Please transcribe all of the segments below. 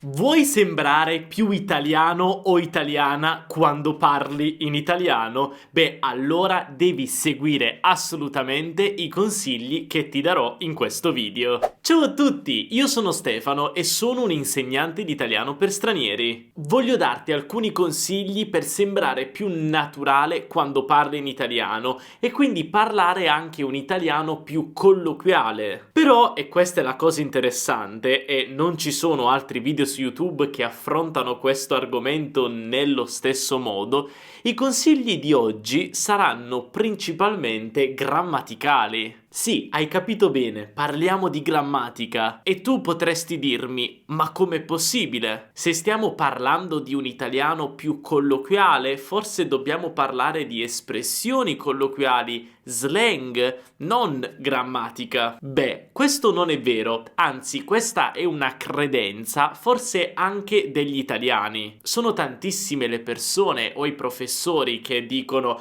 Vuoi sembrare più italiano o italiana quando parli in italiano? Beh, allora devi seguire assolutamente i consigli che ti darò in questo video. Ciao a tutti, io sono Stefano e sono un insegnante di italiano per stranieri. Voglio darti alcuni consigli per sembrare più naturale quando parli in italiano e quindi parlare anche un italiano più colloquiale. Però, e questa è la cosa interessante, e non ci sono altri video su YouTube che affrontano questo argomento nello stesso modo, i consigli di oggi saranno principalmente grammaticali. Sì, hai capito bene, parliamo di grammatica. E tu potresti dirmi, ma com'è possibile? Se stiamo parlando di un italiano più colloquiale, forse dobbiamo parlare di espressioni colloquiali, slang, non grammatica. Beh, questo non è vero, anzi, questa è una credenza, forse anche degli italiani. Sono tantissime le persone o i professori che dicono,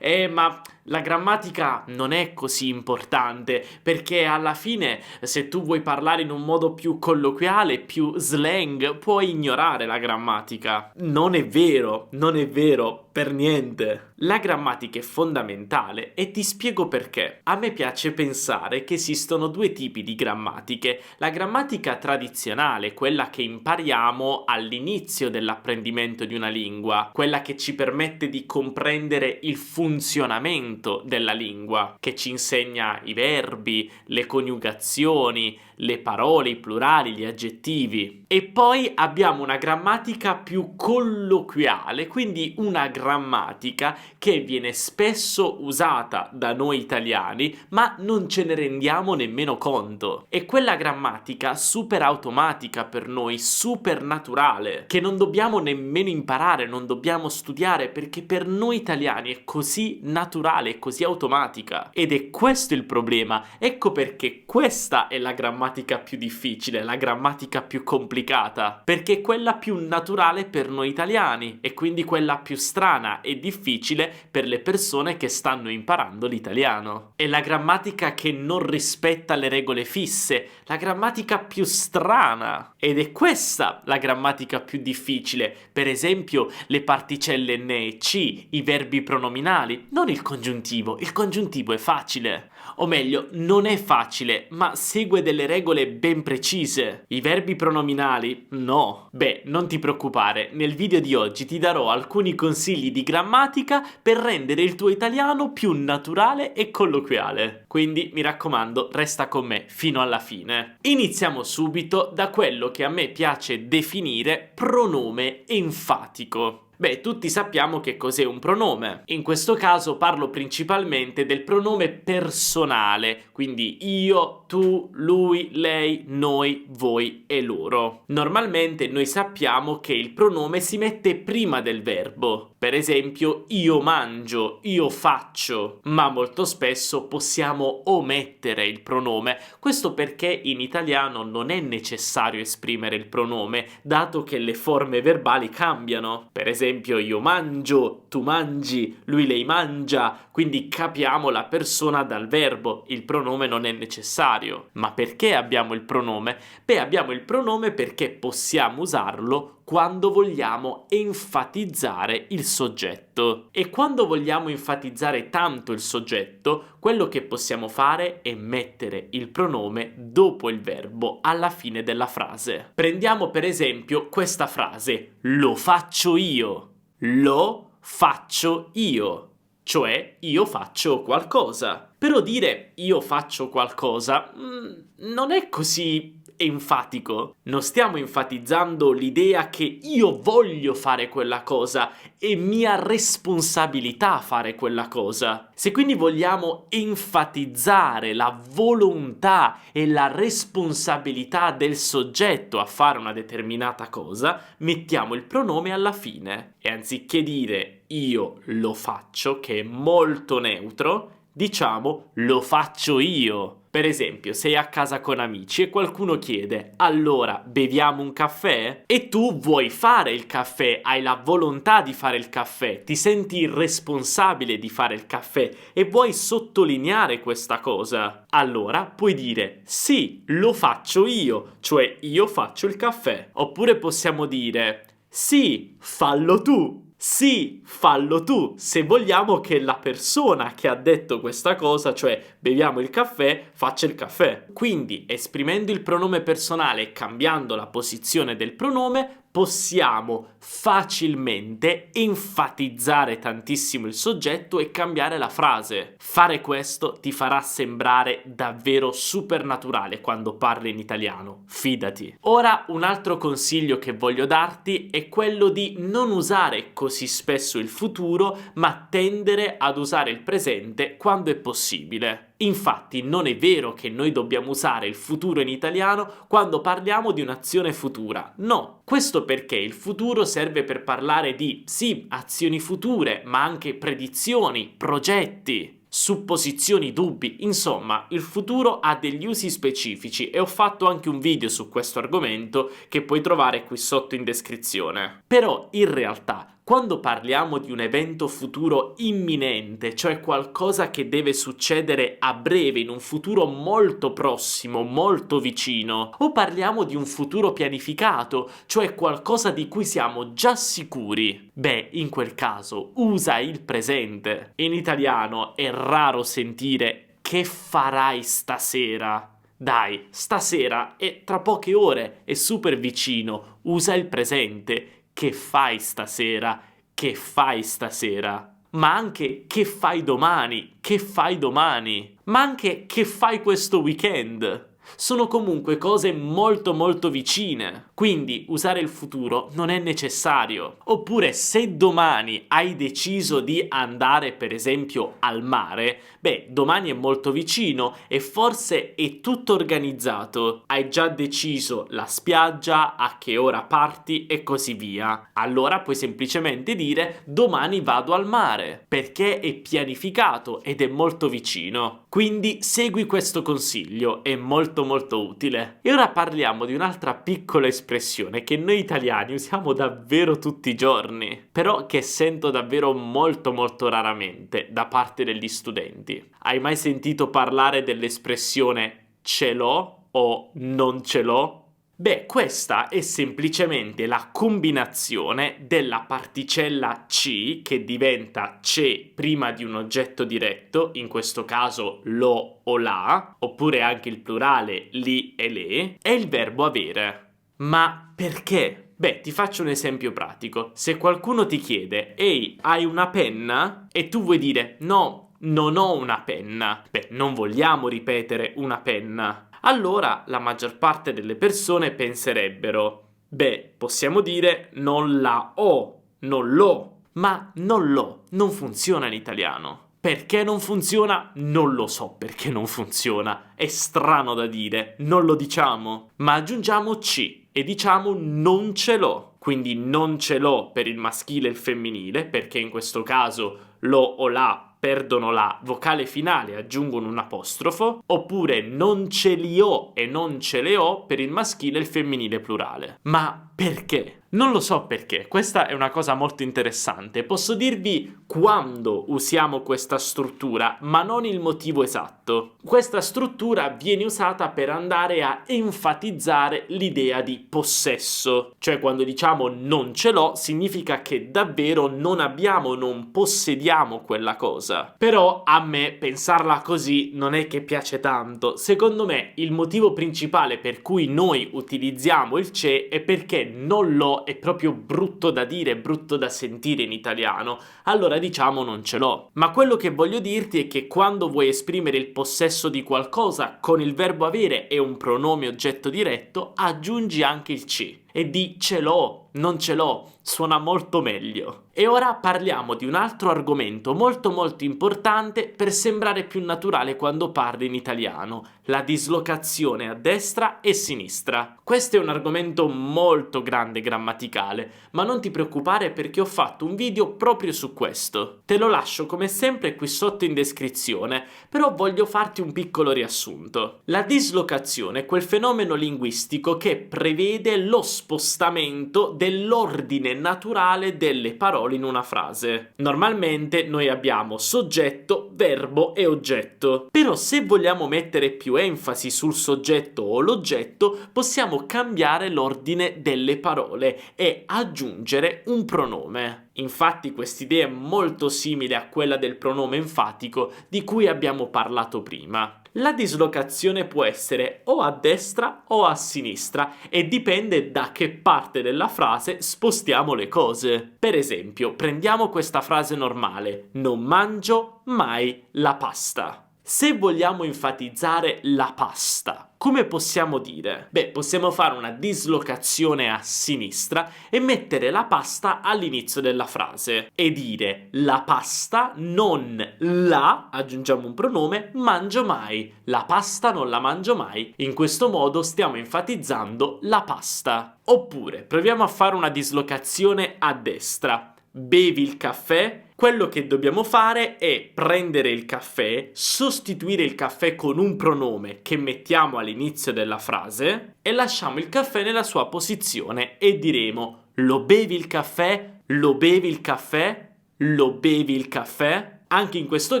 ma la grammatica non è così importante, perché alla fine se tu vuoi parlare in un modo più colloquiale, più slang, puoi ignorare la grammatica. Non è vero, non è vero, per niente. La grammatica è fondamentale e ti spiego perché. A me piace pensare che esistono due tipi di grammatiche. La grammatica tradizionale, quella che impariamo all'inizio dell'apprendimento di una lingua, quella che ci permette di comprendere il funzionamento della lingua, che ci insegna i verbi, le coniugazioni, le parole, i plurali, gli aggettivi. E poi abbiamo una grammatica più colloquiale, quindi una grammatica che viene spesso usata da noi italiani, ma non ce ne rendiamo nemmeno conto. È quella grammatica super automatica per noi, super naturale, che non dobbiamo nemmeno imparare, non dobbiamo studiare, perché per noi italiani è così naturale, è così automatica. Ed è questo il problema. Ecco perché questa è la grammatica più difficile, la grammatica più complicata, perché è quella più naturale per noi italiani e quindi quella più strana e difficile per le persone che stanno imparando l'italiano. È la grammatica che non rispetta le regole fisse, la grammatica più strana. Ed è questa la grammatica più difficile, per esempio le particelle N e C, i verbi pronominali, non il congiuntivo è facile. O meglio, non è facile, ma segue delle regole ben precise. I verbi pronominali, no. Beh, non ti preoccupare, nel video di oggi ti darò alcuni consigli di grammatica per rendere il tuo italiano più naturale e colloquiale. Quindi, mi raccomando, resta con me fino alla fine. Iniziamo subito da quello che a me piace definire pronome enfatico. Beh, tutti sappiamo che cos'è un pronome. In questo caso parlo principalmente del pronome personale, quindi io, tu, lui, lei, noi, voi e loro. Normalmente noi sappiamo che il pronome si mette prima del verbo. Per esempio, io mangio, io faccio, ma molto spesso possiamo omettere il pronome. Questo perché in italiano non è necessario esprimere il pronome, dato che le forme verbali cambiano. Per esempio, io mangio, tu mangi, lui, lei mangia, quindi capiamo la persona dal verbo, il pronome non è necessario. Ma perché abbiamo il pronome? Beh, abbiamo il pronome perché possiamo usarlo quando vogliamo enfatizzare il soggetto. E quando vogliamo enfatizzare tanto il soggetto, quello che possiamo fare è mettere il pronome dopo il verbo alla fine della frase. Prendiamo per esempio questa frase: lo faccio io. Lo faccio io. Cioè, io faccio qualcosa. Però dire io faccio qualcosa non è così enfatico. Non stiamo enfatizzando l'idea che io voglio fare quella cosa, è mia responsabilità fare quella cosa. Se quindi vogliamo enfatizzare la volontà e la responsabilità del soggetto a fare una determinata cosa, mettiamo il pronome alla fine. E anziché dire io lo faccio, che è molto neutro, diciamo lo faccio io. Per esempio, sei a casa con amici e qualcuno chiede: allora, beviamo un caffè? E tu vuoi fare il caffè, hai la volontà di fare il caffè, ti senti responsabile di fare il caffè e vuoi sottolineare questa cosa. Allora puoi dire: sì, lo faccio io, cioè io faccio il caffè. Oppure possiamo dire: sì, fallo tu. Sì, fallo tu, se vogliamo che la persona che ha detto questa cosa, cioè beviamo il caffè, faccia il caffè. Quindi, esprimendo il pronome personale e cambiando la posizione del pronome, possiamo facilmente enfatizzare tantissimo il soggetto e cambiare la frase. Fare questo ti farà sembrare davvero super naturale quando parli in italiano, fidati. Ora, un altro consiglio che voglio darti è quello di non usare così spesso il futuro, ma tendere ad usare il presente quando è possibile. Infatti non è vero che noi dobbiamo usare il futuro in italiano quando parliamo di un'azione futura. No, questo perché il futuro serve per parlare di, sì, azioni future, ma anche predizioni, progetti, supposizioni, dubbi. Insomma, il futuro ha degli usi specifici e ho fatto anche un video su questo argomento che puoi trovare qui sotto in descrizione. Però, in realtà, quando parliamo di un evento futuro imminente, cioè qualcosa che deve succedere a breve, in un futuro molto prossimo, molto vicino, o parliamo di un futuro pianificato, cioè qualcosa di cui siamo già sicuri, beh, in quel caso usa il presente. In italiano è raro sentire "che farai stasera?". Dai, stasera è tra poche ore, è super vicino, usa il presente. Che fai stasera? Che fai stasera? Ma anche che fai domani? Che fai domani? Ma anche che fai questo weekend? Sono comunque cose molto molto vicine, quindi usare il futuro non è necessario. Oppure se domani hai deciso di andare per esempio al mare, beh, domani è molto vicino e forse è tutto organizzato. Hai già deciso la spiaggia, a che ora parti e così via. Allora puoi semplicemente dire domani vado al mare, perché è pianificato ed è molto vicino. Quindi segui questo consiglio, è molto utile. E ora parliamo di un'altra piccola espressione che noi italiani usiamo davvero tutti i giorni, però che sento davvero molto raramente da parte degli studenti. Hai mai sentito parlare dell'espressione ce l'ho o non ce l'ho? Beh, questa è semplicemente la combinazione della particella ci, che diventa c'è prima di un oggetto diretto, in questo caso lo o la, oppure anche il plurale li e le, e il verbo avere. Ma perché? Beh, ti faccio un esempio pratico. Se qualcuno ti chiede «Ehi, hai una penna?» e tu vuoi dire «No, non ho una penna». Beh, non vogliamo ripetere una penna. Allora la maggior parte delle persone penserebbero beh, possiamo dire non la ho, non l'ho, ma non l'ho non funziona in italiano. Perché non funziona? Non lo so perché non funziona, è strano da dire, non lo diciamo, ma aggiungiamo ci e diciamo non ce l'ho. Quindi non ce l'ho per il maschile e il femminile, perché in questo caso lo o la perdono la vocale finale, aggiungono un apostrofo, oppure non ce li ho e non ce le ho per il maschile e il femminile plurale. Ma perché? Non lo so perché, questa è una cosa molto interessante. Posso dirvi quando usiamo questa struttura, ma non il motivo esatto. Questa struttura viene usata per andare a enfatizzare l'idea di possesso, cioè quando diciamo non ce l'ho significa che davvero non abbiamo, non possediamo quella cosa. Però a me pensarla così non è che piace tanto. Secondo me il motivo principale per cui noi utilizziamo il c'è è perché non l'ho è proprio brutto da dire, brutto da sentire in italiano, allora diciamo non ce l'ho. Ma quello che voglio dirti è che quando vuoi esprimere il possesso di qualcosa con il verbo avere e un pronome oggetto diretto, aggiungi anche il ci. e di ce l'ho, non ce l'ho, suona molto meglio. E ora parliamo di un altro argomento molto importante per sembrare più naturale quando parli in italiano: la dislocazione a destra e sinistra. Questo è un argomento molto grande grammaticale, ma non ti preoccupare perché ho fatto un video proprio su questo. Te lo lascio come sempre qui sotto in descrizione, però voglio farti un piccolo riassunto. La dislocazione è quel fenomeno linguistico che prevede lo spostamento dell'ordine naturale delle parole in una frase. Normalmente noi abbiamo soggetto, verbo e oggetto. Però se vogliamo mettere più enfasi sul soggetto o l'oggetto, possiamo cambiare l'ordine delle parole e aggiungere un pronome. Infatti quest'idea è molto simile a quella del pronome enfatico di cui abbiamo parlato prima. La dislocazione può essere o a destra o a sinistra e dipende da che parte della frase spostiamo le cose. Per esempio, prendiamo questa frase normale: non mangio mai la pasta. Se vogliamo enfatizzare la pasta, come possiamo dire? Beh, possiamo fare una dislocazione a sinistra e mettere la pasta all'inizio della frase e dire: la pasta non la, aggiungiamo un pronome, mangio mai. La pasta non la mangio mai. In questo modo stiamo enfatizzando la pasta. Oppure proviamo a fare una dislocazione a destra. Bevi il caffè. Quello che dobbiamo fare è prendere il caffè, sostituire il caffè con un pronome che mettiamo all'inizio della frase e lasciamo il caffè nella sua posizione e diremo: lo bevi il caffè? Lo bevi il caffè? Lo bevi il caffè? Anche in questo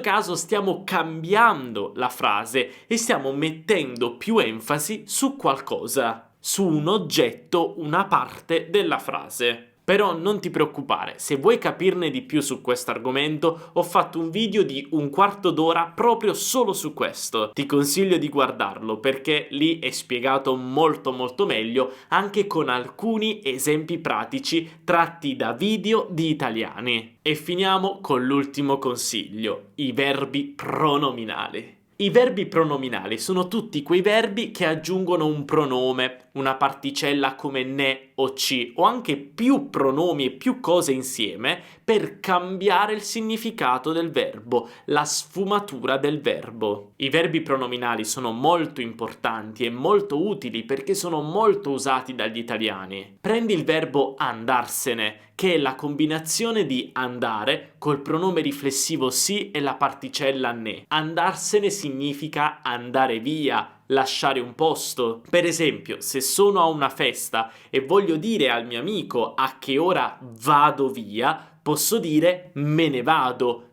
caso stiamo cambiando la frase e stiamo mettendo più enfasi su qualcosa, su un oggetto, una parte della frase. Però non ti preoccupare, se vuoi capirne di più su questo argomento, ho fatto un video di un quarto d'ora proprio solo su questo. Ti consiglio di guardarlo perché lì è spiegato molto meglio, anche con alcuni esempi pratici tratti da video di italiani. E finiamo con l'ultimo consiglio: i verbi pronominali. I verbi pronominali sono tutti quei verbi che aggiungono un pronome, una particella come ne o ci, o anche più pronomi e più cose insieme per cambiare il significato del verbo, la sfumatura del verbo. I verbi pronominali sono molto importanti e molto utili perché sono molto usati dagli italiani. Prendi il verbo andarsene, che è la combinazione di andare col pronome riflessivo si e la particella ne. Andarsene significa andare via, lasciare un posto. Per esempio, se sono a una festa e voglio dire al mio amico a che ora vado via, posso dire me ne vado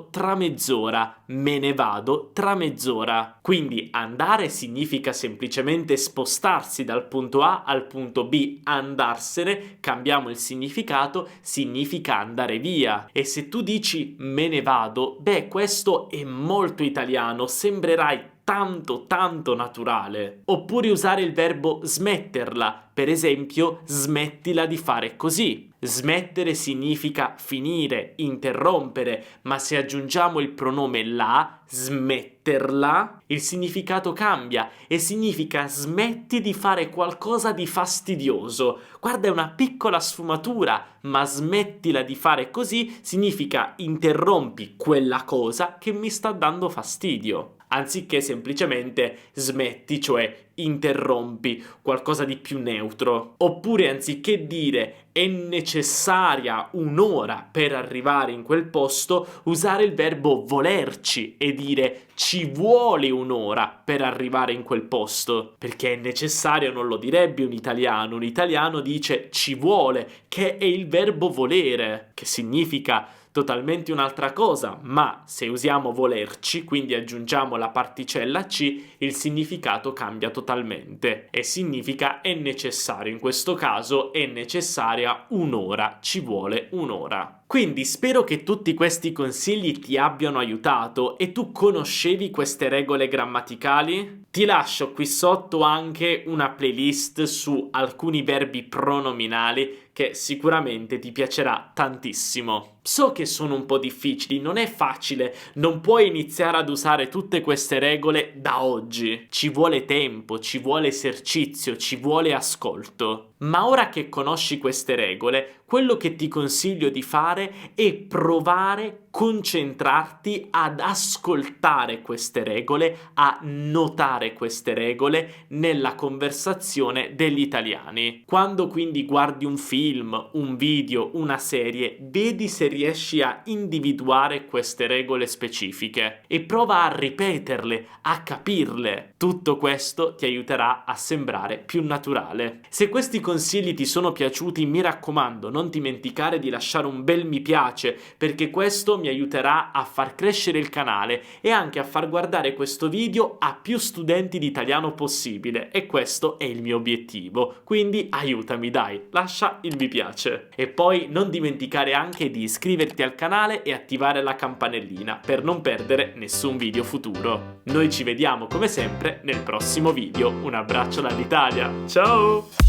tra mezz'ora, me ne vado tra mezz'ora. Quindi andare significa semplicemente spostarsi dal punto A al punto B, andarsene, cambiamo il significato, significa andare via. E se tu dici me ne vado, beh, questo è molto italiano, sembrerai tanto naturale. Oppure usare il verbo smetterla, per esempio smettila di fare così. Smettere significa finire, interrompere, ma se aggiungiamo il pronome la, smetterla, il significato cambia e significa smetti di fare qualcosa di fastidioso. Guarda, è una piccola sfumatura, ma smettila di fare così significa interrompi quella cosa che mi sta dando fastidio, anziché semplicemente smetti, cioè interrompi, qualcosa di più neutro. Oppure anziché dire è necessaria un'ora per arrivare in quel posto, usare il verbo volerci e dire ci vuole un'ora per arrivare in quel posto, perché è necessario non lo direbbe un italiano dice ci vuole, che è il verbo volere, che significa totalmente un'altra cosa, ma se usiamo volerci, quindi aggiungiamo la particella ci, il significato cambia totalmente e significa è necessario. In questo caso è necessaria un'ora, ci vuole un'ora. Quindi spero che tutti questi consigli ti abbiano aiutato e tu conoscevi queste regole grammaticali? Ti lascio qui sotto anche una playlist su alcuni verbi pronominali che sicuramente ti piacerà tantissimo. So che sono un po' difficili, non è facile, non puoi iniziare ad usare tutte queste regole da oggi. Ci vuole tempo, ci vuole esercizio, ci vuole ascolto. Ma ora che conosci queste regole, quello che ti consiglio di fare è provare, concentrarti ad ascoltare queste regole, a notare queste regole nella conversazione degli italiani. Quando quindi guardi un film, un video, una serie, vedi se riesci a individuare queste regole specifiche e prova a ripeterle, a capirle. Tutto questo ti aiuterà a sembrare più naturale. Se questi consigli ti sono piaciuti, mi raccomando, non dimenticare di lasciare un bel mi piace, perché questo mi aiuterà a far crescere il canale e anche a far guardare questo video a più studenti di italiano possibile, e questo è il mio obiettivo. Quindi aiutami, dai, lascia il mi piace. E poi non dimenticare anche di iscriverti al canale e attivare la campanellina per non perdere nessun video futuro. Noi ci vediamo come sempre nel prossimo video. Un abbraccio dall'Italia, ciao!